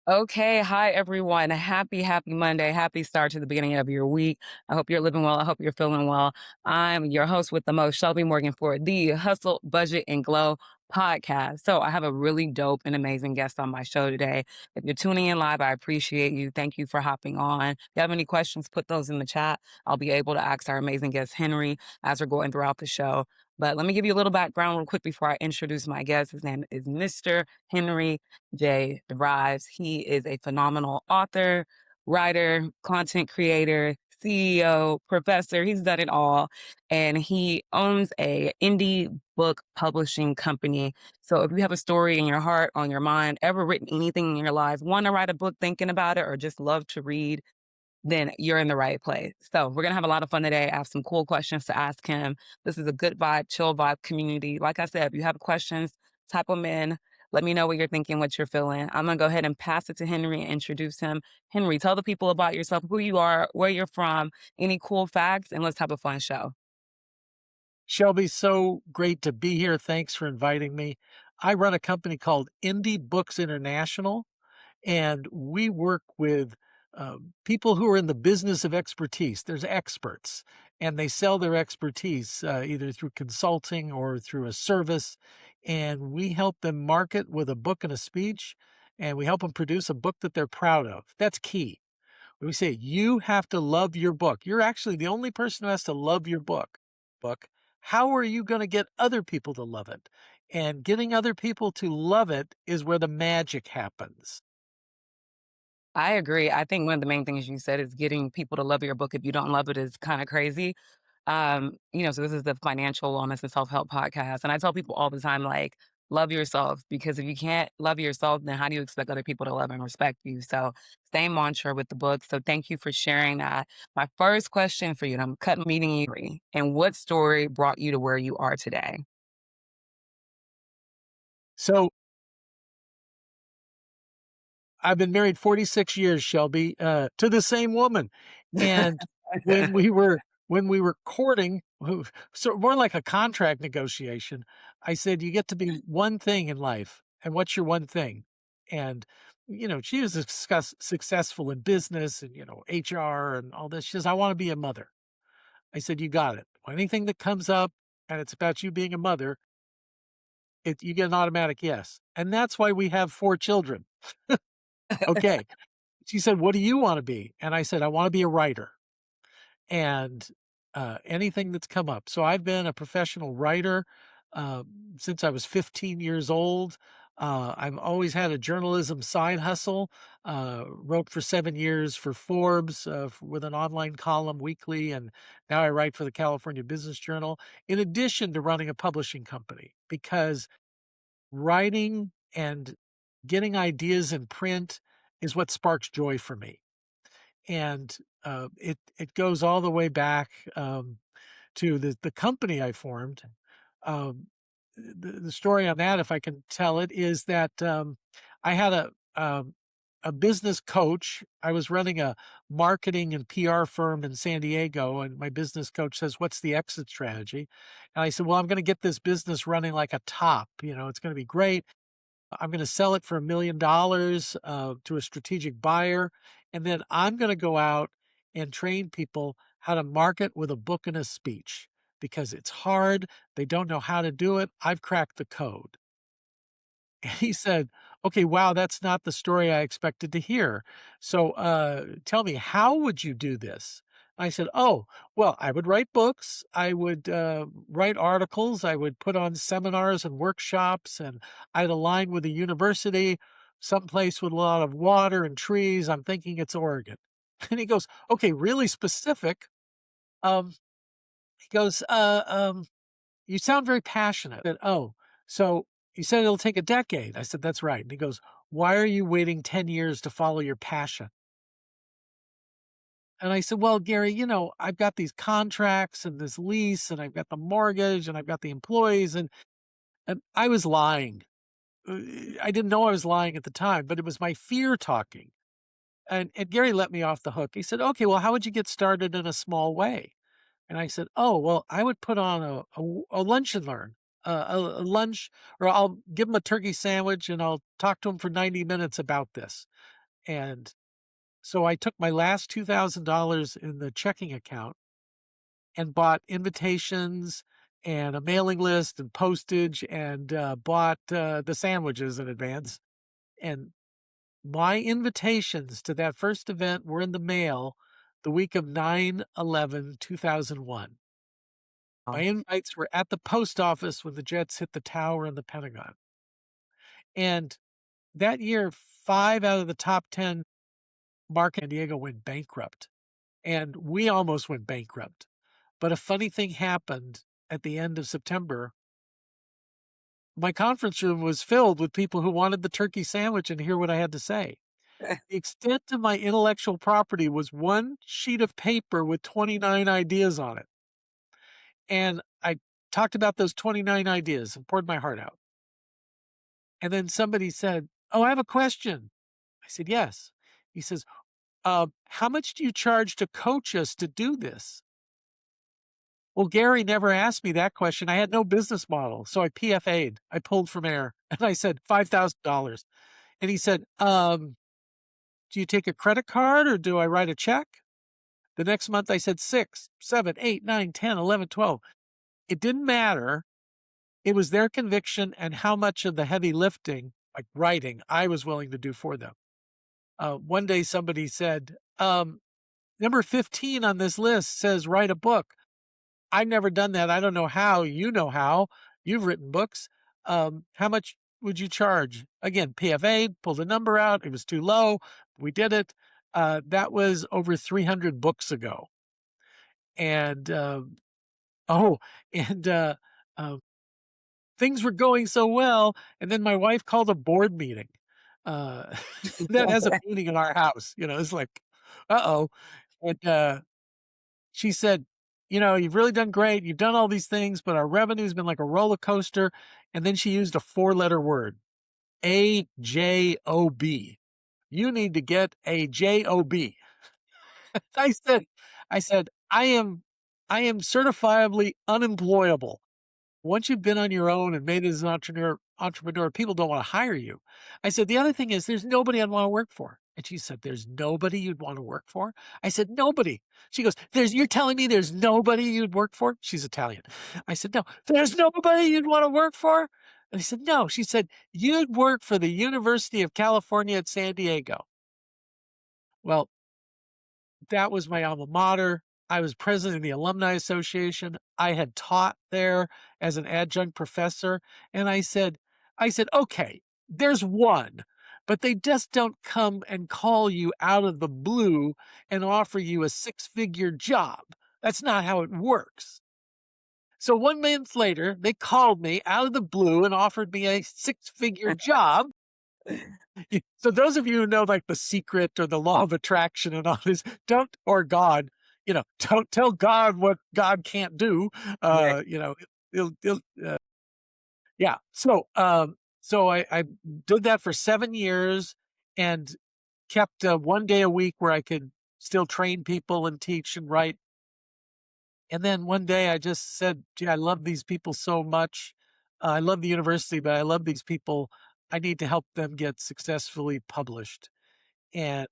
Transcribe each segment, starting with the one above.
Okay, hi everyone. Happy Monday. Happy start to the beginning of your week. I hope you're living well. I hope you're feeling well. I'm your host with the most, Shelbie Morgan, for the Hustle, Budget, and Glow podcast. So I have a really dope and amazing guest on my show today. If you're tuning in live, I appreciate you. Thank you for hopping on. If you have any questions, put those in the chat. I'll be able to ask our amazing guest, Henry, as we're going throughout the show. But let me give you a little background real quick before I introduce my guest. His name is Mr. Henry DeVries. He is a phenomenal author, writer, content creator, CEO, professor. He's done it all. And he owns a indie book publishing company. So if you have a story in your heart, on your mind, ever written anything in your life, want to write a book thinking about it, or just love to read, then you're in the right place. So we're gonna have a lot of fun today. I have some cool questions to ask him. This is a good vibe, chill vibe community. Like I said, if you have questions, type them in. Let me know what you're thinking, what you're feeling. I'm gonna go ahead and pass it to Henry and introduce him. Henry, tell the people about yourself, who you are, where you're from, any cool facts, and let's have a fun show. Shelby, so great to be here. Thanks for inviting me. I run a company called Indie Books International, and we work with people who are in the business of expertise. There's experts, and they sell their expertise either through consulting or through a service. And we help them market with a book and a speech, and we help them produce a book that they're proud of. That's key. We say you have to love your book. You're actually the only person who has to love your book. How are you going to get other people to love it? And getting other people to love it is where the magic happens. I agree. I think one of the main things you said is getting people to love your book if you don't love it is kind of crazy. So this is the financial wellness and self-help podcast. And I tell people all the time, like, love yourself, because if you can't love yourself, then how do you expect other people to love and respect you? So same mantra with the book. So thank you for sharing that. My first question for you, and I'm cutting meeting you, and what story brought you to where you are today? So I've been married 46 years, Shelby, to the same woman. And when we were when we were courting, so more like a contract negotiation, I said, "You get to be one thing in life, and what's your one thing?" And she was successful in business and HR and all this. She says, "I want to be a mother." I said, "You got it. Anything that comes up and it's about you being a mother, you get an automatic yes." And that's why we have 4 children. Okay. She said, "What do you wanna be?" And I said, "I wanna be a writer." And, anything that's come up. So I've been a professional writer, since I was 15 years old. I've always had a journalism side hustle, wrote for 7 years for Forbes, with an online column weekly, and now I write for the California Business Journal, in addition to running a publishing company, because writing and getting ideas in print is what sparks joy for me. And it goes all the way back to the company I formed. Um, the story on that, if I can tell it, is that I had a business coach. I was running a marketing and PR firm in San Diego, and my business coach says, "What's the exit strategy?" And I said, "Well, I'm going to get this business running like a top. It's going to be great. I'm gonna sell it for $1,000,000 to a strategic buyer, and then I'm gonna go out and train people how to market with a book and a speech, because it's hard, they don't know how to do it, I've cracked the code." And he said, "Okay, wow, that's not the story I expected to hear. So, tell me, how would you do this?" I said, "Oh, well, I would write books, I would, write articles, I would put on seminars and workshops, and I'd align with a university, someplace with a lot of water and trees. I'm thinking it's Oregon." And he goes, "Okay, really specific." Um, he goes, "You sound very passionate." I said, "Oh, so you said it'll take a decade." I said, "That's right." And he goes, "Why are you waiting 10 years to follow your passion?" And I said, "Well, Gary, I've got these contracts and this lease, and I've got the mortgage, and I've got the employees." And I was lying. Uh, I didn't know I was lying at the time, but it was my fear talking. And Gary let me off the hook. He said, "Okay, well, how would you get started in a small way?" And I said, "Oh, well, I would put on a lunch and learn, a lunch, or I'll give him a turkey sandwich and I'll talk to him for 90 minutes about this." And so I took my last $2,000 in the checking account and bought invitations and a mailing list and postage and bought the sandwiches in advance. And my invitations to that first event were in the mail the week of 9/11/2001. My Oh, invites were at the post office when the jets hit the tower and the Pentagon. And that year, 5 out of the top 10 market in San Diego went bankrupt, and we almost went bankrupt. But a funny thing happened at the end of September. My conference room was filled with people who wanted the turkey sandwich and hear what I had to say. The extent of my intellectual property was one sheet of paper with 29 ideas on it. And I talked about those 29 ideas and poured my heart out. And then somebody said, "Oh, I have a question." I said, "Yes." He says, "How much do you charge to coach us to do this?" Well, Gary never asked me that question. I had no business model. So I PFA'd. I pulled from air and I said, $5,000. And he said, "Do you take a credit card or do I write a check?" The next month I said 6, 7, 8, 9, 10, 11, 12. It didn't matter. It was their conviction and how much of the heavy lifting, like writing, I was willing to do for them. One day somebody said, number 15 on this list says write a book. I've never done that. I don't know how. You know how. You've written books. How much would you charge? Again, PFA, pulled a number out. It was too low. We did it. That was over 300 books ago. And, oh, and uh, things were going so well. And then my wife called a board meeting uh, that has a meeting in our house. It's like, uh oh. And she said, "You've really done great. You've done all these things, but our revenue's been like a roller coaster." And then she used a 4-letter word, AJOB. You need to get a job. I said, I am certifiably unemployable. Once you've been on your own and made it as an entrepreneur, people don't want to hire you. I said, the other thing is there's nobody I'd want to work for. And she said, "There's nobody you'd want to work for?" I said, "Nobody." She goes, "You're telling me there's nobody you'd work for?" She's Italian. I said, "No, there's nobody you'd want to work for?" And I said, "No." She said, "You'd work for the University of California at San Diego." Well, that was my alma mater. I was president of the Alumni Association. I had taught there as an adjunct professor. And I said, "Okay, there's one, but they just don't come and call you out of the blue and offer you a 6-figure job. That's not how it works." So 1 month later, they called me out of the blue and offered me a 6-figure job. So those of you who know like The Secret or the law of attraction and all this, or God, don't tell God what God can't do. right. He'll yeah. So I did that for 7 years and kept 1 day a week where I could still train people and teach and write. And then one day I just said, "Gee, I love these people so much. I love the university, but I love these people. I need to help them get successfully published." And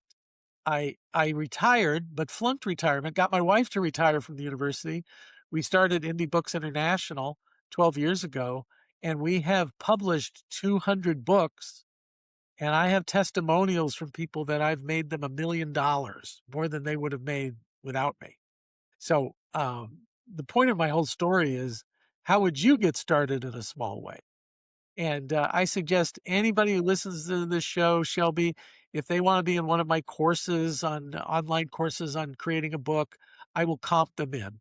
I retired, but flunked retirement, got my wife to retire from the university. We started Indie Books International 12 years ago, and we have published 200 books. And I have testimonials from people that I've made them $1 million, more than they would have made without me. So the point of my whole story is, how would you get started in a small way? And I suggest anybody who listens to this show, Shelby, if they want to be in one of my courses online courses on creating a book, I will comp them in.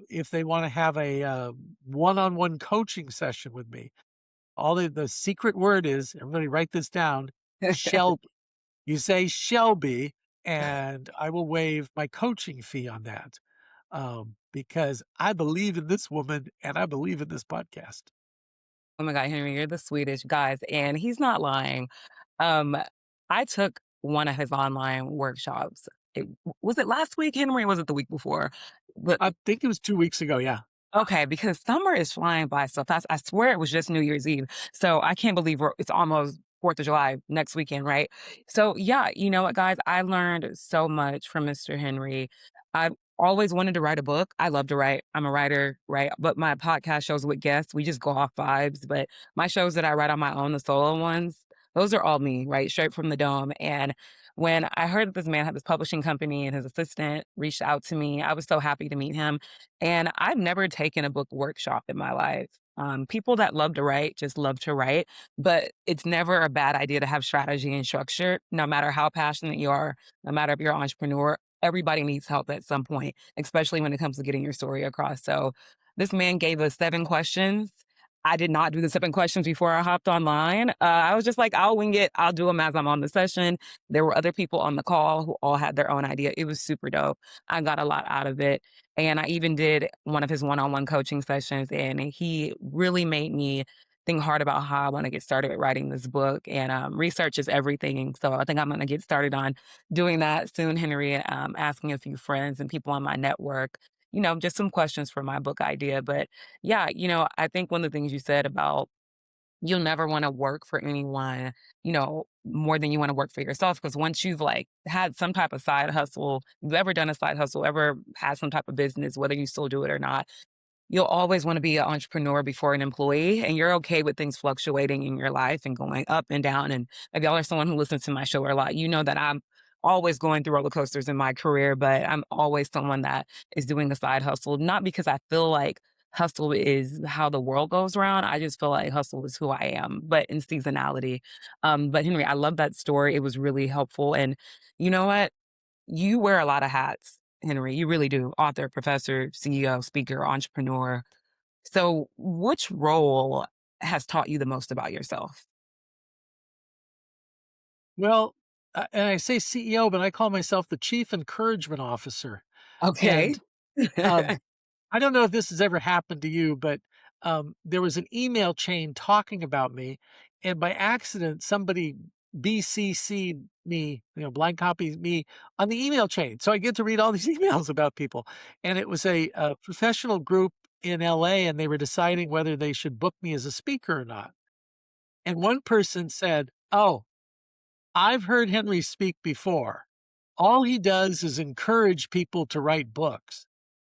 If they want to have a one-on-one coaching session with me, the secret word is, everybody write this down, Shelby. You say Shelby, and I will waive my coaching fee on that because I believe in this woman and I believe in this podcast. Oh my God, Henry, you're the sweetest, guys, and he's not lying. Um, I took one of his online workshops. Was it last week, Henry, or was it the week before? But I think it was 2 weeks ago, yeah. okay, because summer is flying by so fast. I swear it was just New Year's Eve. So I can't believe it's almost 4th of July next weekend, right? So, yeah, you know what, guys? I learned so much from Mr. Henry. I've always wanted to write a book. I love to write. I'm a writer, right? But my podcast shows with guests, we just go off vibes. But my shows that I write on my own, the solo ones, those are all me, right? Straight from the dome. And when I heard that this man had this publishing company and his assistant reached out to me, I was so happy to meet him. And I've never taken a book workshop in my life. People that love to write just love to write, but it's never a bad idea to have strategy and structure, no matter how passionate you are, no matter if you're an entrepreneur. Everybody needs help at some point, especially when it comes to getting your story across. So, this man gave us 7 questions. I did not do the 7 questions before I hopped online. I was just like, I'll wing it. I'll do them as I'm on the session. There were other people on the call who all had their own idea. It was super dope. I got a lot out of it. And I even did one of his one on one coaching sessions, and he really made me think hard about how I want to get started with writing this book. And research is everything. So I think I'm going to get started on doing that soon, Henry, asking a few friends and people on my network, just some questions for my book idea. But yeah, I think one of the things you said about you'll never want to work for anyone, more than you want to work for yourself. Because once you've like had some type of side hustle, you've ever done a side hustle, ever had some type of business, whether you still do it or not, you'll always want to be an entrepreneur before an employee, and you're okay with things fluctuating in your life and going up and down. And if y'all are someone who listens to my show a lot, you know that I'm always going through roller coasters in my career, but I'm always someone that is doing a side hustle, not because I feel like hustle is how the world goes around. I just feel like hustle is who I am, but in seasonality. But Henry, I love that story. It was really helpful. And you know what? You wear a lot of hats, Henry. You really do. Author, professor, CEO, speaker, entrepreneur. So, which role has taught you the most about yourself? Well, and I say CEO, but I call myself the Chief Encouragement Officer, Okay. and, um I don't know if this has ever happened to you, but, there was an email chain talking about me, and by accident, somebody BCC'd me, blind copied me on the email chain, so I get to read all these emails about people, and it was a professional group in LA, and they were deciding whether they should book me as a speaker or not, and one person said, "Oh, I've heard Henry speak before. All he does is encourage people to write books."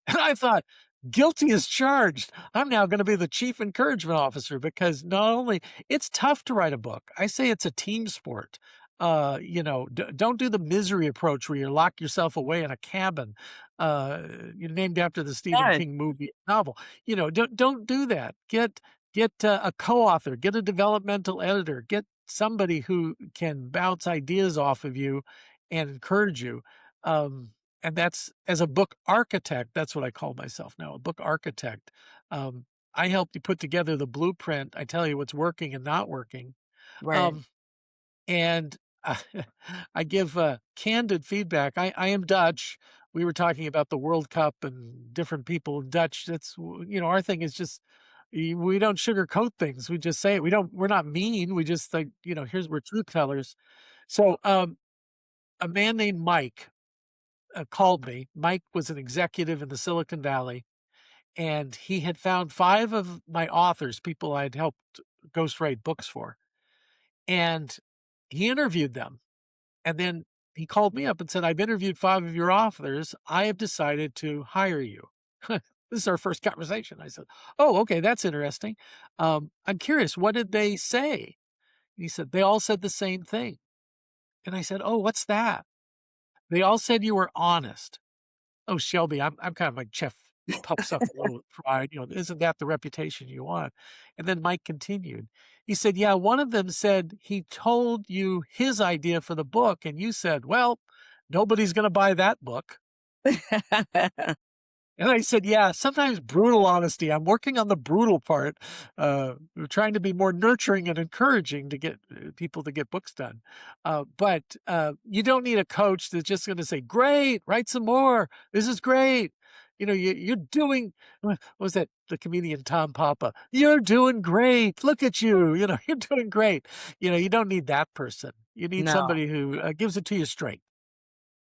And I thought, guilty as charged. I'm now going to be the chief encouragement officer because not only it's tough to write a book. I say it's a team sport. Don't do the misery approach where you lock yourself away in a cabin. You're named after the Stephen Yes. King movie novel. Don't do that. Get a co-author, get a developmental editor, get somebody who can bounce ideas off of you and encourage you. And that's as a book architect, that's what I call myself now, a book architect. I help you put together the blueprint. I tell you what's working and not working. Right. Um, and I give candid feedback. I am Dutch. We were talking about the World Cup and different people in Dutch. Our thing is just we don't sugarcoat things. We just say it. We're not mean. We just like, we're truth tellers. So a man named Mike called me. Mike was an executive in the Silicon Valley, and he had found 5 of my authors, people I'd helped ghostwrite books for, and he interviewed them. And then he called me up and said, "I've interviewed 5 of your authors. I have decided to hire you." This is our first conversation. I said, "Oh, okay, that's interesting. I'm curious, what did they say?" He said, "They all said the same thing." And I said, "Oh, what's that?" "They all said you were honest." "Oh, Shelby, I'm kind of like Jeff puffs up a little with pride, "Isn't that the reputation you want?" And then Mike continued. He said, "Yeah, one of them said he told you his idea for the book, and you said, 'Well, nobody's gonna buy that book.'" And I said, "Yeah, sometimes brutal honesty. I'm working on the brutal part. We're trying to be more nurturing and encouraging to get people to get books done. But you don't need a coach that's just going to say, 'Great, write some more. This is great.' You're doing, what was that? The comedian Tom Papa. You're doing great. Look at you. You're doing great. You don't need that person. You need No. somebody who gives it to you straight."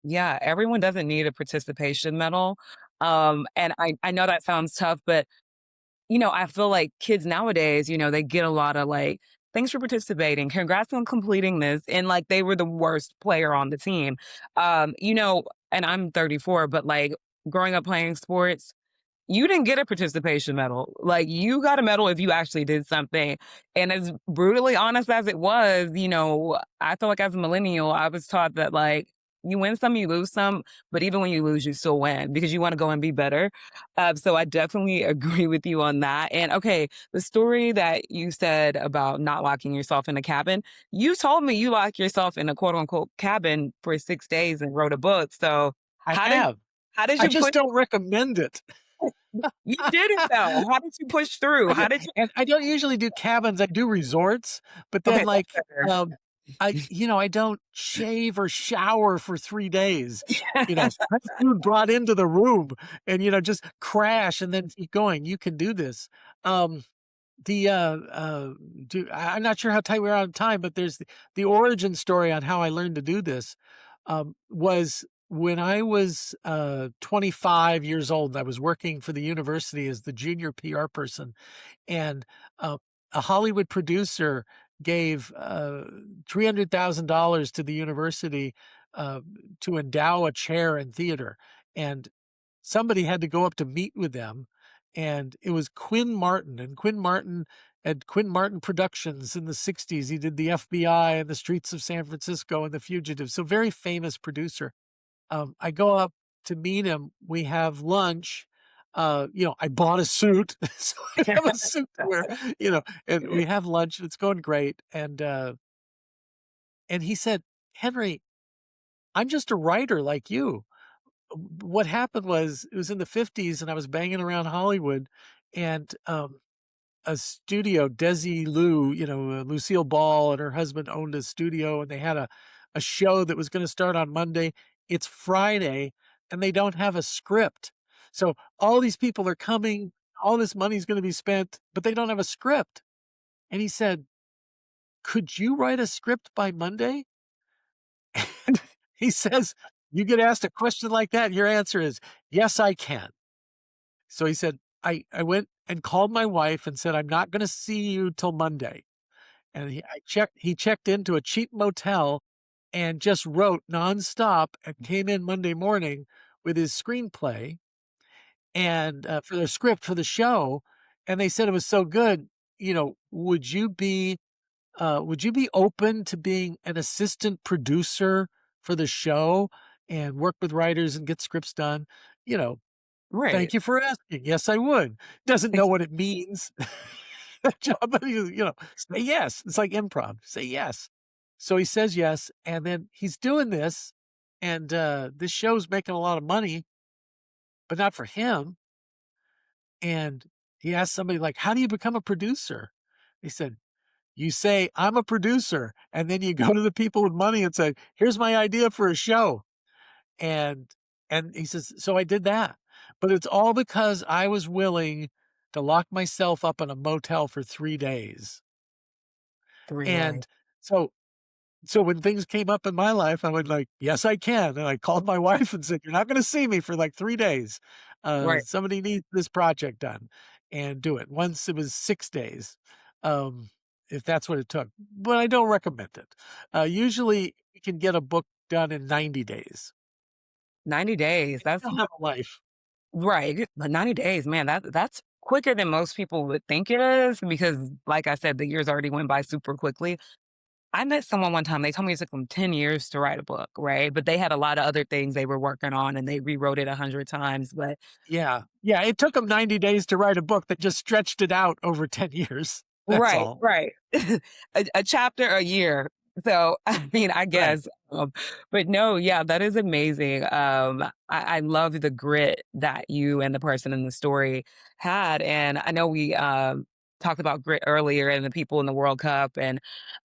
Yeah, everyone doesn't need a participation medal. And I know that sounds tough, but I feel like kids nowadays, they get a lot of like Thanks for participating. Congrats on completing this." And, like, they were the worst player on the team. And I'm 34, but, like, growing up playing sports, you didn't get a participation medal. Like, you got a medal if you actually did something. And as brutally honest as it was, I feel like as a millennial, I was taught that, like, you win some, you lose some, but even when you lose, you still win because you want to go and be better. So I definitely agree with you on that. And okay, the story that you said about not locking yourself in a cabin, you told me you locked yourself in a quote unquote cabin for 6 days and wrote a book. So I how did have. how did I you just push don't recommend it. you did it though. How did you push through? I How do did you and I don't usually do cabins, I do resorts, but then, Okay, that's like, better. I don't shave or shower for 3 days, fresh food brought into the room and, just crash and then keep going. You can do this. Um, the, do I'm not sure how tight we are on time, but there's the origin story on how I learned to do this, was when I was, 25 years old. I was working for the university as the junior PR person, and uh, a Hollywood producer gave $300,000 to the university uh, to endow a chair in theater, and somebody had to go up to meet with them, and it was Quinn Martin, and Quinn Martin had Quinn Martin Productions in the '60s. He did the FBI and the Streets of San Francisco and The Fugitive, so very famous producer. I go up to meet him. We have lunch. I bought a suit, so I have a suit to wear, and we have lunch. It's going great. And he said, "Henry, I'm just a writer like you. What happened was it was in the '50s, and I was banging around Hollywood, and a studio, Desi Lou, Lucille Ball and her husband owned a studio, and they had a show that was gonna start on Monday. It's Friday, and they don't have a script. So all these people are coming, all this money's gonna be spent, but they don't have a script." And he said, "Could you write a script by Monday?" And he says, "You get asked a question like that, your answer is, 'Yes, I can.'" So he said, I went and called my wife and said, "I'm not gonna see you till Monday." And he checked into a cheap motel and just wrote nonstop and came in Monday morning with his screenplay and, for the script for the show, and they said it was so good, would you be open to being an assistant producer for the show and work with writers and get scripts done? You know, Right. "Thank you for asking. Yes, I would." Doesn't know what it means. That job, but say yes. It's like improv. Say yes. So he says yes, and then he's doing this, and, this show's making a lot of money, but not for him, and he asked somebody like, "How do you become a producer?" He said, "You say, 'I'm a producer,' and then you go to the people with money and say, 'Here's my idea for a show.'" And and he says, "So I did that, but it's all because I was willing to lock myself up in a motel for 3 days." 3 days. And so when things came up in my life, I would like, "Yes, I can." And I called my wife and said, "You're not gonna see me for like 3 days. Right. Somebody needs this project done," and do it. Once it was 6 days, um, if that's what it took, but I don't recommend it. Usually you can get a book done in 90 days. 90 days. And you That's still have a life. right. But 90 days, man, that's quicker than most people would think it is because like I said, the years already went by super quickly. I met someone one time, they told me it took them 10 years to write a book, right? But they had a lot of other things they were working on and they rewrote it 100 times. But Yeah. Yeah, it took them 90 days to write a book that just stretched it out over 10 years. That's right, all. right. A chapter a year. So, I mean, I Right. guess, but no, yeah, that is amazing. I love the grit that you and the person in the story had. And I know we talked about grit earlier and the people in the World Cup and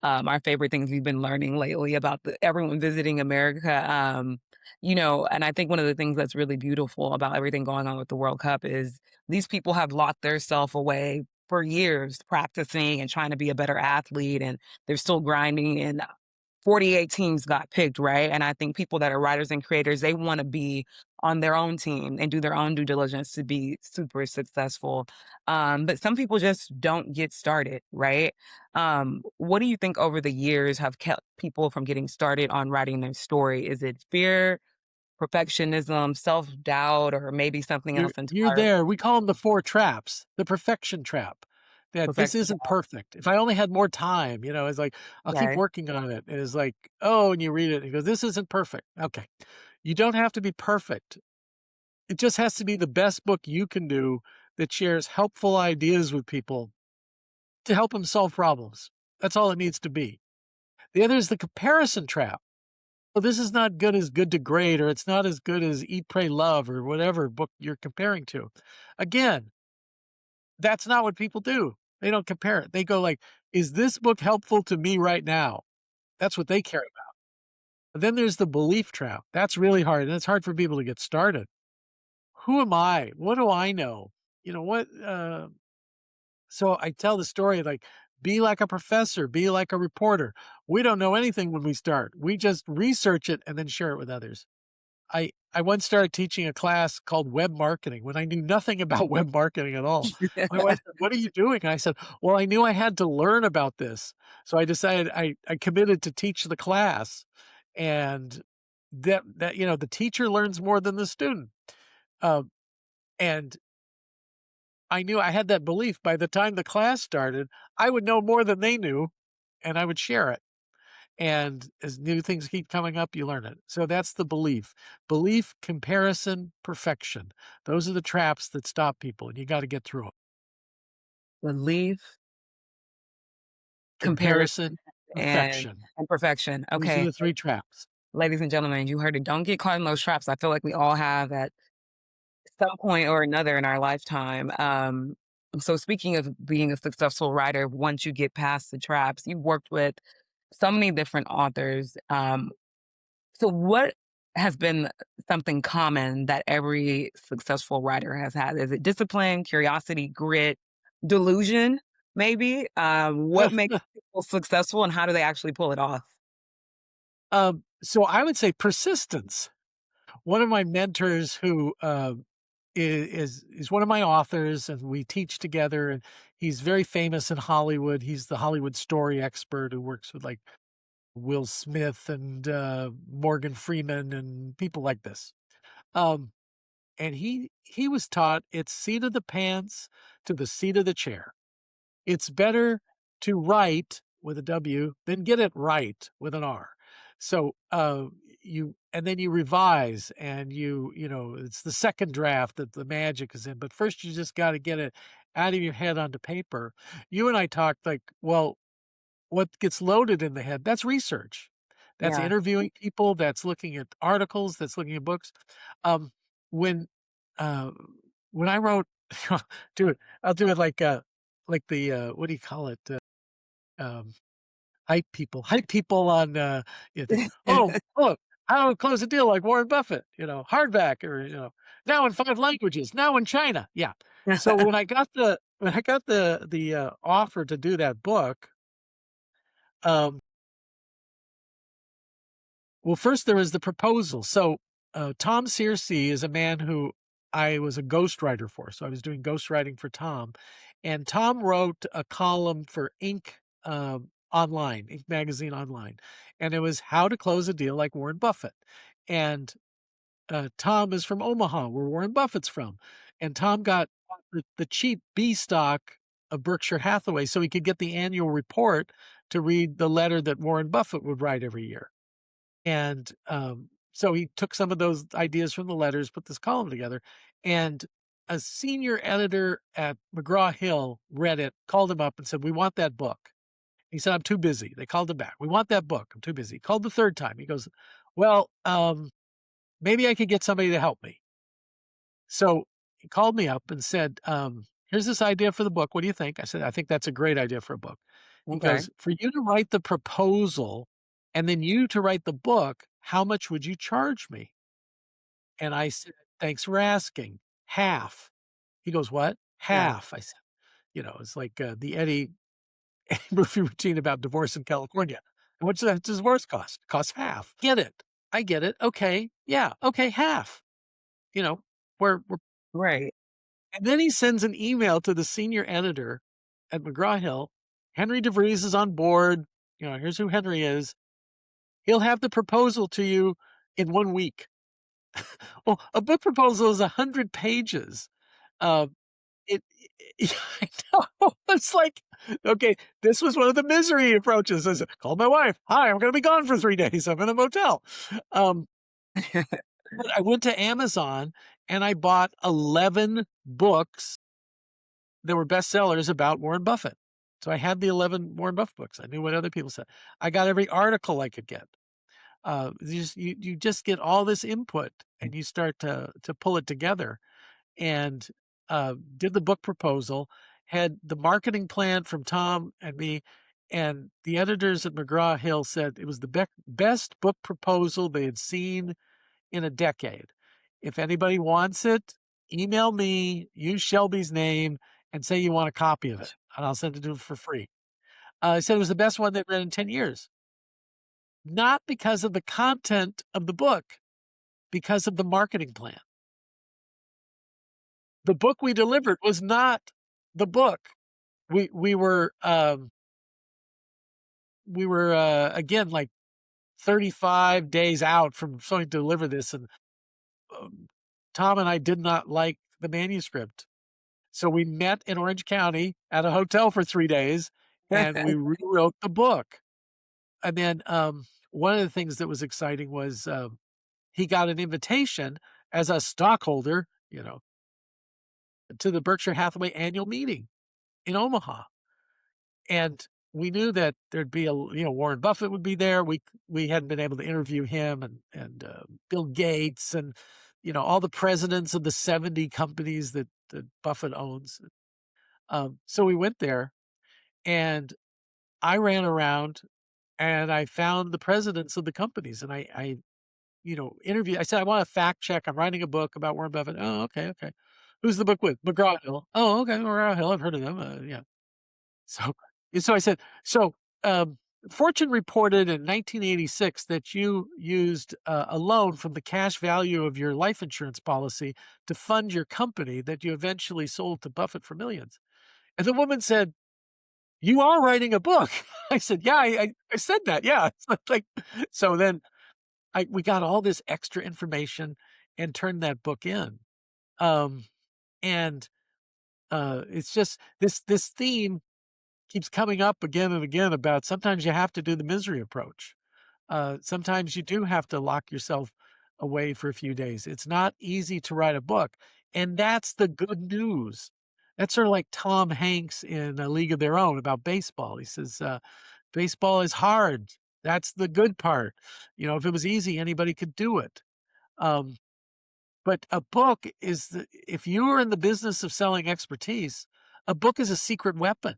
our favorite things we've been learning lately about everyone visiting America. And I think one of the things that's really beautiful about everything going on with the World Cup is these people have locked their self away for years practicing and trying to be a better athlete and they're still grinding and 48 teams got picked, right? And I think people that are writers and creators, they want to be on their own team and do their own due diligence to be super successful. But some people just don't get started, right? What do you think over the years have kept people from getting started on writing their story? Is it fear, perfectionism, self doubt, or maybe something else You're entirely? there. We call them the 4 traps, the perfection trap, that this Perfection. isn't perfect. If I only had more time, it's like, I'll keep Okay. working on it. And it's like, oh, and you read it and you go, this isn't perfect. Okay. You don't have to be perfect. It just has to be the best book you can do that shares helpful ideas with people to help them solve problems. That's all it needs to be. The other is the comparison trap. Well, this is not good as good to great, or it's not as good as Eat, Pray, Love, or whatever book you're comparing to. Again, that's not what people do. They don't compare it. They go like, "Is this book helpful to me right now?" That's what they care about. But then there's the belief trap. That's really hard, and it's hard for people to get started. Who am I? What do I know? You know what? So I tell the story like, be like a professor, be like a reporter. We don't know anything when we start. We just research it and then share it with others. I once started teaching a class called web marketing when I knew nothing about web marketing at all. My wife said, "What are you doing?" And I said, "Well, I knew I had to learn about this." So I decided I committed to teach the class, and the teacher learns more than the student. Um, and I knew I had that belief by the time the class started, I would know more than they knew, and I would share it. And as new things keep coming up, you learn it. So that's the belief. Belief, comparison, perfection. Those are the traps that stop people, and you got to get through them. Belief, comparison, Comparison, and perfection. perfection. Those are Okay. the 3 traps. Ladies and gentlemen, you heard it. Don't get caught in those traps. I feel like we all have at some point or another in our lifetime. So speaking of being a successful writer, once you get past the traps, you've worked with so many different authors. So what has been something common that every successful writer has had? Is it discipline, curiosity, grit, delusion, maybe? What makes people successful and how do they actually pull it off? So I would say persistence. One of my mentors who, is one of my authors, and we teach together, and he's very famous in Hollywood. He's the Hollywood story expert who works with, like, Will Smith and, Morgan Freeman and people like this. Um, and he was taught it's seat of the pants to the seat of the chair. It's better to write with a W than get it right with an R. So, then you revise, and it's the second draft that the magic is in, but first you just gotta get it out of your head onto paper. You and I talked like, well, what gets loaded in the head, that's research. That's Yeah. interviewing people, that's looking at articles, that's looking at books. Um, when, uh, when I wrote dude, I'll do it like the, what do you call it? Um, hype people on, "Oh, look, how to close a deal like Warren Buffett," hardback or, now in 5 languages, now in China. Yeah. So when I got the offer to do that book, um well, first there was the proposal. So, Tom Searcy is a man who I was a ghostwriter for. So I was doing ghostwriting for Tom, and Tom wrote a column for Inc. Online, Inc. magazine online, and it was how to close a deal like Warren Buffett. And Tom is from Omaha, where Warren Buffett's from, and Tom got the cheap B stock of Berkshire Hathaway so he could get the annual report to read the letter that Warren Buffett would write every year. And, so he took some of those ideas from the letters, put this column together, and a senior editor at McGraw-Hill read it, called him up and said, "We want that book." He said, "I'm too busy." They called him back. "We want that book. I'm too busy." He called the 3rd time. He goes, "Well, maybe I could get somebody to help me." So he called me up and said, "Here's this idea for the book. What do you think?" I said, "I think that's a great idea for a book." He Okay. goes, "For you to write the proposal and then you to write the book, how much would you charge me?" And I said, "Thanks for asking. Half." He goes, "What? Yeah. Half?" I said, it's like, the Eddie Murphy routine about divorce in California. How much does divorce cost? Costs half. Get it. I get it. Okay. Yeah. Okay. Half. You know, we're Right. and then he sends an email to the senior editor at McGraw-Hill. Henry DeVries is on board. Here's who Henry is. He'll have the proposal to you in 1 week. Well, a book proposal is 100 pages. Uh, it I know. It's like, okay, this was one of the misery approaches. I said, "Called my wife. Hi, I'm gonna be gone for 3 days. I'm in a motel." Um, but I went to Amazon and I bought 11 books that were bestsellers about Warren Buffett. So I had the 11 Warren Buffett books. I knew what other people said. I got every article I could get. You just get all this input and you start to pull it together, and did the book proposal, had the marketing plan from Tom and me, and the editors at McGraw-Hill said it was the best book proposal they had seen in a decade. If anybody wants it, email me, use Shelby's name, and say you want a copy of it, and I'll send it to them for free. I said it was the best one they've read in 10 years. Not because of the content of the book, because of the marketing plan. The book we delivered was not the book. We were again, like 35 days out from starting to deliver this, and um, Tom and I did not like the manuscript. So we met in Orange County at a hotel for 3 days, and we rewrote the book. And then, one of the things that was exciting was, he got an invitation as a stockholder, to the Berkshire Hathaway annual meeting in Omaha. And we knew that there'd be Warren Buffett would be there. We hadn't been able to interview him, and Bill Gates, and, all the presidents of the 70 companies that Buffett owns. So we went there, and I ran around and I found the presidents of the companies, and I interviewed. I said, "I want a fact check. I'm writing a book about Warren Buffett." "Oh, okay, okay. Who's the book with?" "McGraw-Hill." "Oh, okay, McGraw-Hill. I've heard of them. Yeah." So, so I said, "So, um, Fortune reported in 1986 that you used a loan from the cash value of your life insurance policy to fund your company that you eventually sold to Buffett for millions." And the woman said, "You are writing a book." I said, "Yeah, I said that. Yeah." It's like, so then we got all this extra information and turned that book in. Um, and it's just this theme keeps coming up again and again about sometimes you have to do the misery approach. Sometimes you do have to lock yourself away for a few days. It's not easy to write a book, and that's the good news. That's sort of like Tom Hanks in A League of Their Own about baseball. He says, "Baseball is hard. That's the good part. If it was easy, anybody could do it." Um, but a book if you are in the business of selling expertise, a book is a secret weapon.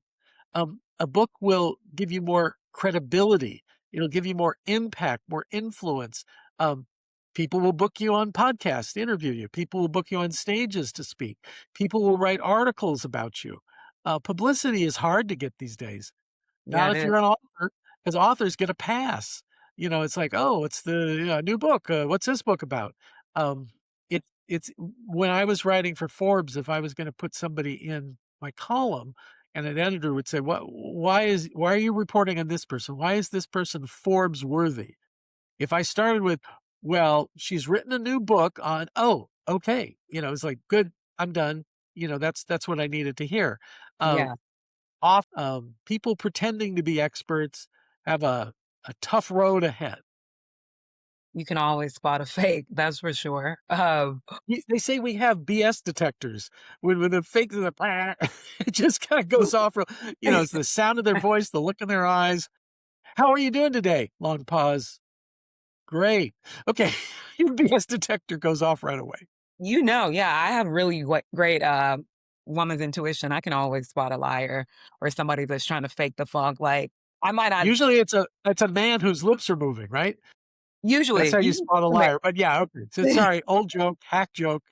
A book will give you more credibility. It'll give you more impact, more influence. Um, People will book you on podcasts to interview you. People will book you on stages to speak. People will write articles about you. Publicity is hard to get these days. Yeah, Not it if is. you're an author, because authors get a pass. It's like, "Oh, it's the, new book. What's this book about?" Um, it's when I was writing for Forbes, if I was gonna put somebody in my column, and an editor would say, why are you reporting on this person? Why is this person Forbes worthy?" If I started with, "Well, she's written a new book on," "Oh, okay." It's like, "Good, I'm done." That's what I needed to hear. Yeah, People pretending to be experts have a tough road ahead. you can always spot a fake, that's for sure. They say we have BS detectors when the fake it just kind of goes off. It's the sound of their voice, the look in their eyes. "How are you doing today?" Long pause. "Great." Okay. Your BS detector goes off right away. Yeah, I have really great woman's intuition. I can always spot a liar or somebody that's trying to fake the funk. Like I might not Usually it's a man whose lips are moving, right? That's usually, how you usually spot a liar. But yeah, okay. So sorry, old joke, hack joke,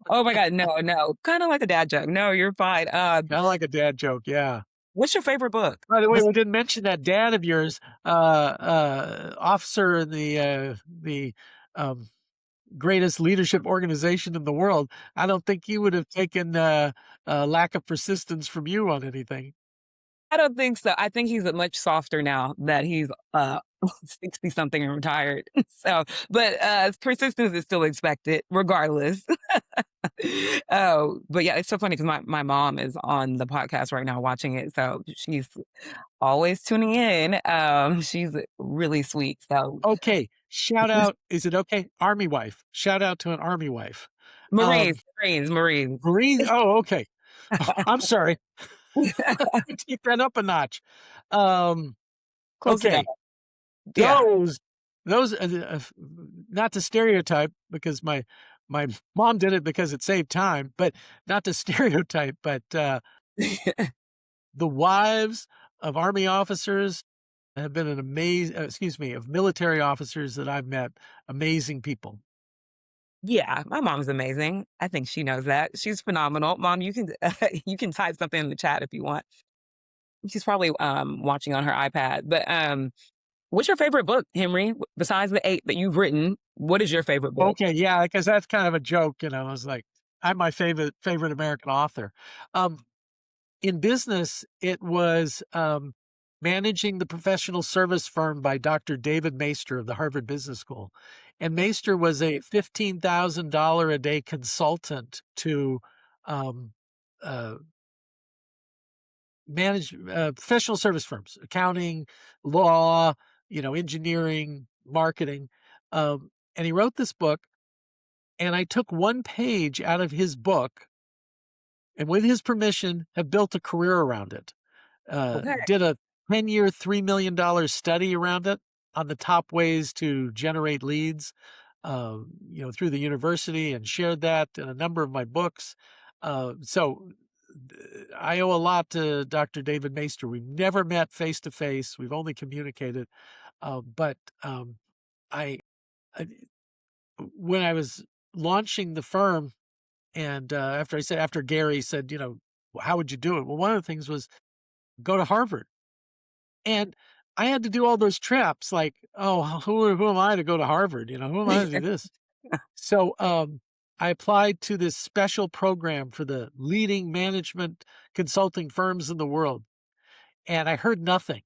oh my God, no, no. Kind of like a dad joke. No, you're fine. kinda like a dad joke, yeah. What's your favorite book? By the way, we didn't mention that dad of yours, officer in the um, greatest leadership organization in the world. I don't think he would have taken lack of persistence from you on anything. I don't think so. I think he's much softer now that he's 60 something and retired. So, but persistence is still expected regardless. Oh, but yeah, it's so funny because my mom is on the podcast right now watching it. So she's always tuning in. She's really sweet. So Okay, shout out. Is it okay? Army wife. Shout out to an army wife. Marines, Um, Marines, Marines. Marine. Oh, okay. I'm sorry. Take that up a notch. Um, Close enough. okay. Yeah. Those those not to stereotype because my mom did it because it saved time, but not to stereotype, but the wives of army officers have been an amazing, excuse me, of military officers that I've met, amazing people. Yeah, my mom's amazing. I think she knows that. She's phenomenal. Mom, you can you can type something in the chat if you want. She's probably watching on her iPad. But what's your favorite book, Henry? Besides the 8 that you've written, what is your favorite book? Okay, yeah, because that's kind of a joke, I was like, I'm my favorite American author. Um, in business, it was Managing the Professional Service Firm by Dr. David Maister of the Harvard Business School. And Maister was a $15,000 a day consultant to um, uh, manage professional service firms, accounting, law, engineering, marketing. And he wrote this book, and I took one page out of his book and with his permission have built a career around it. Okay. Did a 10-year, $3 million study around it on the top ways to generate leads, through the university, and shared that in a number of my books. I owe a lot to Dr. David Maister. We've never met face to face. We've only communicated. But I, I, when I was launching the firm, and after Gary said, how would you do it? Well, one of the things was go to Harvard. And I had to do all those traps like, oh, who am I to go to Harvard? Who am I to do this? So I applied to this special program for the leading management consulting firms in the world. And I heard nothing.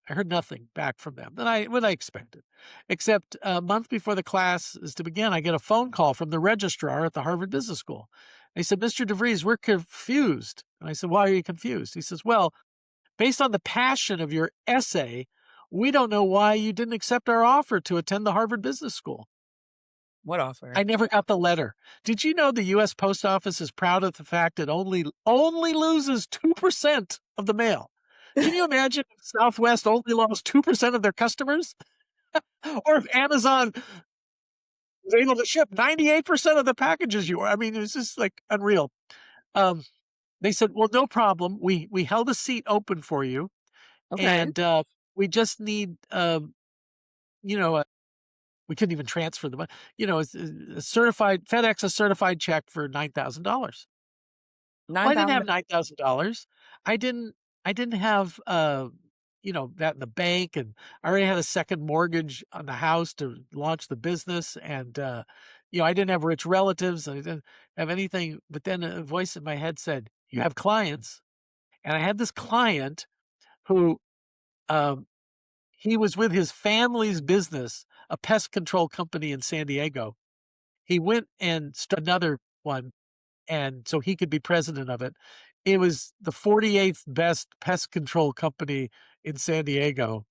I heard nothing back from them what I expected, except a month before the class is to begin, I get a phone call from the registrar at the Harvard Business School. They said, Mr. DeVries, we're confused. And I said, why are you confused? He says, well, based on the passion of your essay, we don't know why you didn't accept our offer to attend the Harvard Business School. What offer? I never got the letter. Did you know the U.S. Post Office is proud of the fact it only loses 2% of the mail? Can you imagine if Southwest only lost 2% of their customers? Or if Amazon was able to ship 98% of the packages I mean, it's just like unreal. They said, well, no problem. We held a seat open for you. Okay. And we just need, you know, we couldn't even transfer the money, a certified FedEx, a certified check for $9,000. Well, I didn't have $9,000. $9,000. I didn't, I didn't have, that in the bank, and I already had a second mortgage on the house to launch the business. And, I didn't have rich relatives. I didn't have anything. But then a voice in my head said, you have clients. And I had this client who, um, he was with his family's business, a pest control company in San Diego. He went and started another one, and so he could be president of it. It was the 48th best pest control company in San Diego,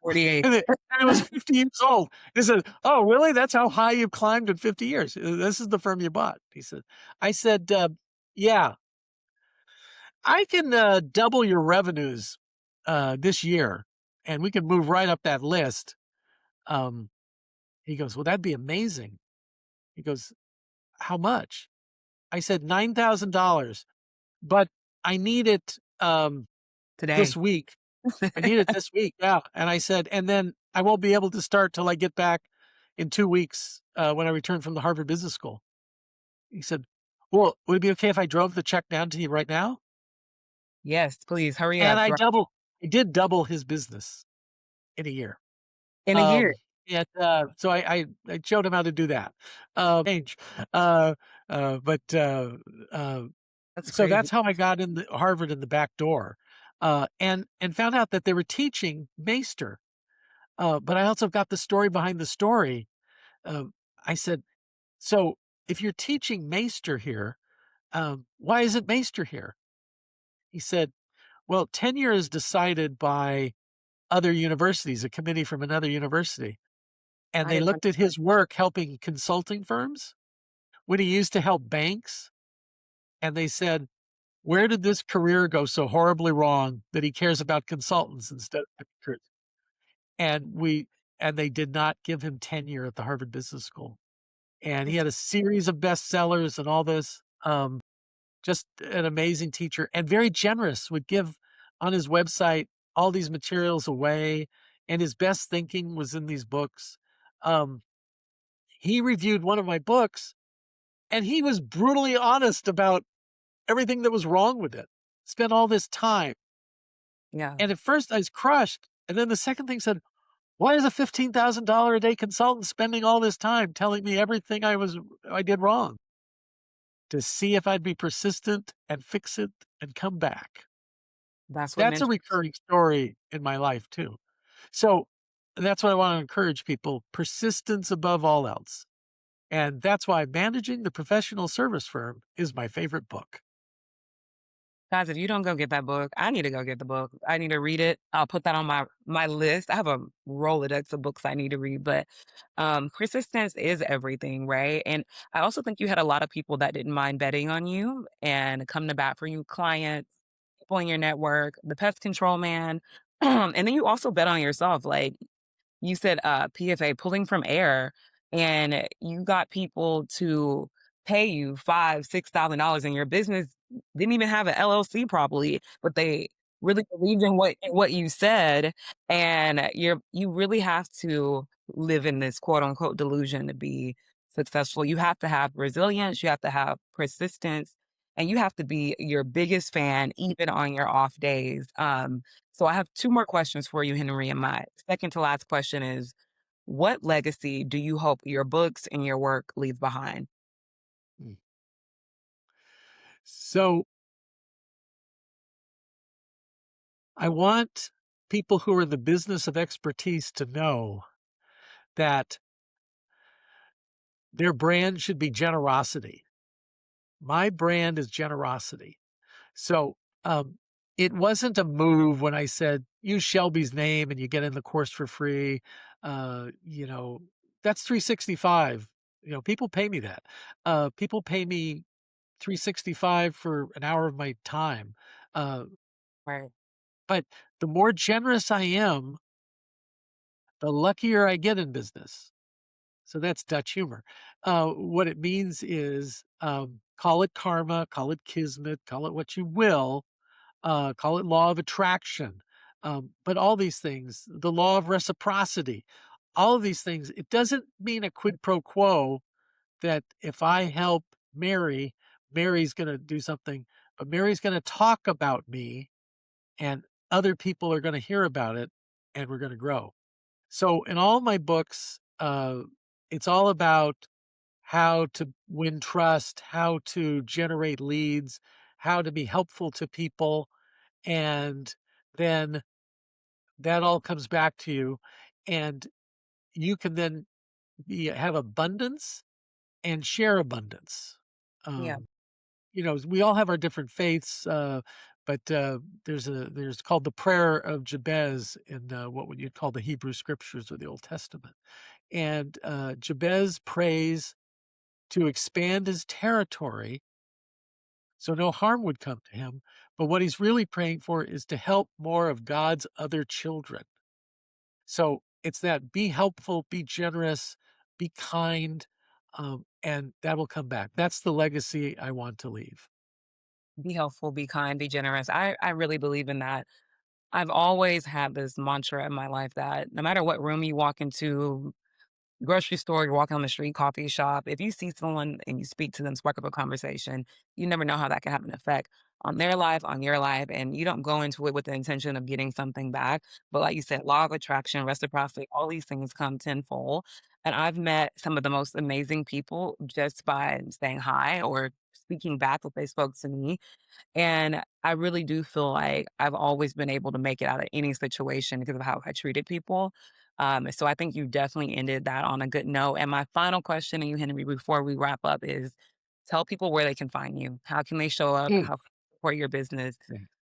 48. and it was 50 years old. He said, "Oh, really? That's how high you've climbed in 50 years? This is the firm you bought." He said. I said, "Yeah, I can double your revenues this year, and we can move right up that list." Um, he goes, "Well, that'd be amazing." He goes, "How much?" I said, $9,000, but I need it this Today. week. I need it this week. Yeah. And I said, and then I won't be able to start till I get back in 2 weeks when I return from the Harvard Business School. He said, well, would it be okay if I drove the check down to you right now? Yes, please hurry and up. I did double his business in a year. In a year. Um, so I showed him how to do that. Change. But uh, That's so crazy. that's how I got into Harvard in the back door, and found out that they were teaching Maester. But I also got the story behind the story. Um, I said, so if you're teaching Maester here, why isn't Maester here? He said, well, tenure is decided by other universities, a committee from another university. And I they didn't know looked at his work helping consulting firms when he used to help banks. And they said, where did this career go so horribly wrong that he cares about consultants instead of recruits? And they did not give him tenure at the Harvard Business School. And he it's had a series of bestsellers and all this. Just an amazing teacher and very generous, would give on his website all these materials away. And his best thinking was in these books. Um, he reviewed one of my books and he was brutally honest about everything that was wrong with it. Spent all this time. yeah, And at first I was crushed. And then the second thing said, why is a $15,000 a day consultant spending all this time telling me everything I did wrong? To see if I'd be persistent and fix it and come back. that's what That's a mentor recurring story in my life too. So that's what I want to encourage people, persistence above all else. And that's why Managing the Professional Service Firm is my favorite book. guys, if you don't go get that book, I need to go get the book. I need to read it. I'll put that on my list. I have a Rolodex of books I need to read, but persistence is everything, right? And I also think you had a lot of people that didn't mind betting on you and come to bat for you, clients, people in your network, the pest control man. And then you also bet on yourself. Like you said, PFA, pulling from air, and you got people to pay you $5,000, $6,000, and your business didn't even have an LLC probably, but they really believed in what you said, and you really have to live in this quote unquote delusion to be successful. You have to have resilience, you have to have persistence, and you have to be your biggest fan even on your off days. So I have two more questions for you, Henry. And my second to last question is, what legacy do you hope your books and your work leave behind? Mm. So I want people who are in the business of expertise to know that their brand should be generosity. My brand is generosity. So, it wasn't a move when I said, "Use Shelby's name and you get in the course for free." Uh, you know, that's 365. People pay me that. People pay me 365 for an hour of my time. Uh, Right. but the more generous I am, the luckier I get in business. So that's Dutch humor. What it means is, call it karma, call it kismet, call it what you will, call it law of attraction. But all these things, the law of reciprocity, all of these things, it doesn't mean a quid pro quo that if I help Mary, Mary's going to do something, but Mary's going to talk about me and other people are going to hear about it and we're going to grow. So in all my books, it's all about how to win trust, how to generate leads, how to be helpful to people, and then that all comes back to you, and you can then have abundance and share abundance. Yeah. Um, we all have our different faiths, but there's called the prayer of Jabez in what would you call the Hebrew Scriptures or the Old Testament, and Jabez prays to expand his territory so no harm would come to him. But what he's really praying for is to help more of God's other children. So it's that be helpful, be generous, be kind, and that will come back. That's the legacy I want to leave. Be helpful, be kind, be generous. I really believe in that. I've always had this mantra in my life that no matter what room you walk into, grocery store, you're walking on the street, coffee shop. If you see someone and you speak to them, spark up a conversation, you never know how that can have an effect on their life, on your life. And you don't go into it with the intention of getting something back. But like you said, law of attraction, reciprocity, all these things come tenfold. And I've met some of the most amazing people just by saying hi or speaking back what they spoke to me. And I really do feel like I've always been able to make it out of any situation because of how I treated people. So I think you definitely ended that on a good note. And my final question to you, Henry, before we wrap up is tell people where they can find you. How can they show up? Mm. How can they support your business?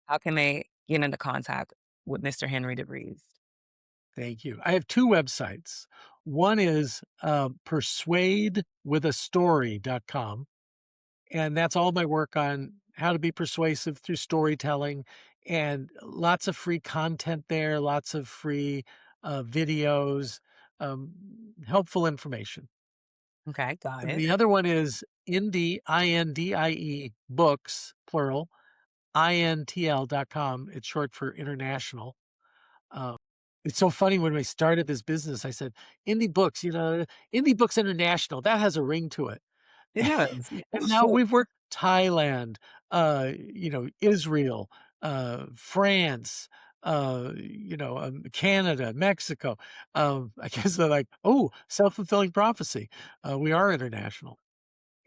How can they get into contact with Mr. Henry DeVries? Thank you. I have 2 websites. One is, persuadewithastory.com, and that's all my work on how to be persuasive through storytelling, and lots of free content there, lots of free, videos, um, helpful information. Okay, got it. The other one is Indie, Indie, books, plural, intl.com. It's short for international. Uh, it's so funny when I started this business, I said, "Indie Books, Indie Books International, that has a ring to it." It does. And now we've worked Thailand, Israel, France, Canada, Mexico. I guess they're like, "Oh, self-fulfilling prophecy. We are international."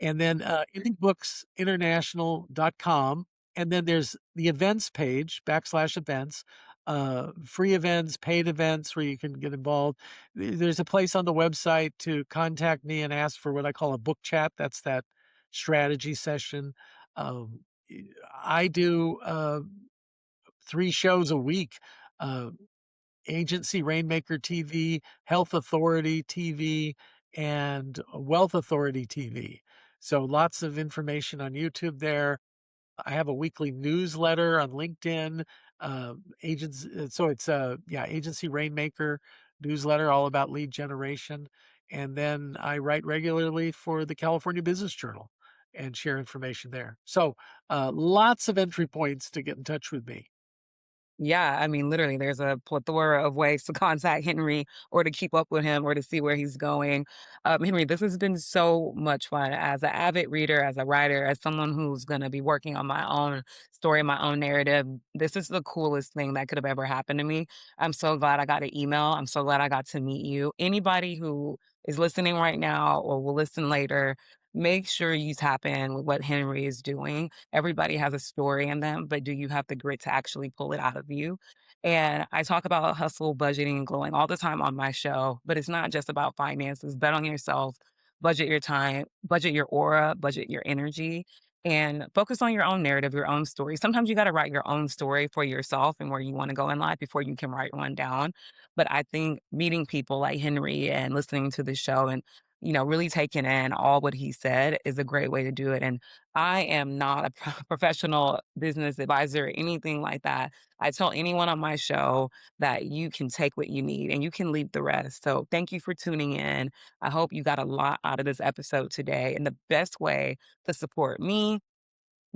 And then, indiebooksinternational.com, and then there's the events page, /events, free events, paid events where you can get involved. There's a place on the website to contact me and ask for what I call a book chat. That's that strategy session. Um, I do, 3 shows a week, uh Agency Rainmaker TV, Health Authority TV, and Wealth Authority TV. So lots of information on YouTube there. I have a weekly newsletter on LinkedIn. So it's Agency Rainmaker newsletter all about lead generation. And then I write regularly for the California Business Journal and share information there. So lots of entry points to get in touch with me. Yeah, I mean, literally, there's a plethora of ways to contact Henry or to keep up with him or to see where he's going. Henry, this has been so much fun as an avid reader, as a writer, as someone who's going to be working on my own story, my own narrative. This is the coolest thing that could have ever happened to me. I'm so glad I got an email. I'm so glad I got to meet you. Anybody who is listening right now or will listen later, make sure you tap in with what Henry is doing. Everybody has a story in them, but do you have the grit to actually pull it out of you? And I talk about hustle, budgeting, and glowing all the time on my show, but it's not just about finances. Bet on yourself, budget your time, budget your aura, budget your energy, and focus on your own narrative, your own story. Sometimes you got to write your own story for yourself and where you want to go in life before you can write one down. But I think meeting people like Henry and listening to the show and really taking in all what he said is a great way to do it. And I am not a professional business advisor or anything like that. I tell anyone on my show that you can take what you need and you can leave the rest. So thank you for tuning in. I hope you got a lot out of this episode today. And the best way to support me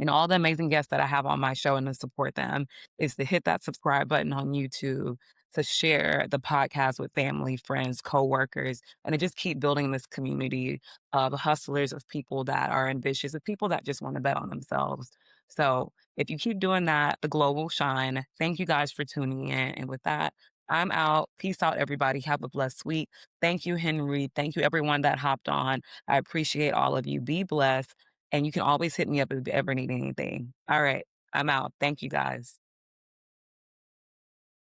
all the amazing guests that I have on my show and to support them is to hit that subscribe button on YouTube, to share the podcast with family, friends, coworkers, and to just keep building this community of hustlers, of people that are ambitious, of people that just want to bet on themselves. So if you keep doing that, the glow will shine. Thank you guys for tuning in. And with that, I'm out. Peace out, everybody. Have a blessed week. Thank you, Henry. Thank you, everyone that hopped on. I appreciate all of you. Be blessed. And you can always hit me up if you ever need anything. All right. I'm out. Thank you guys.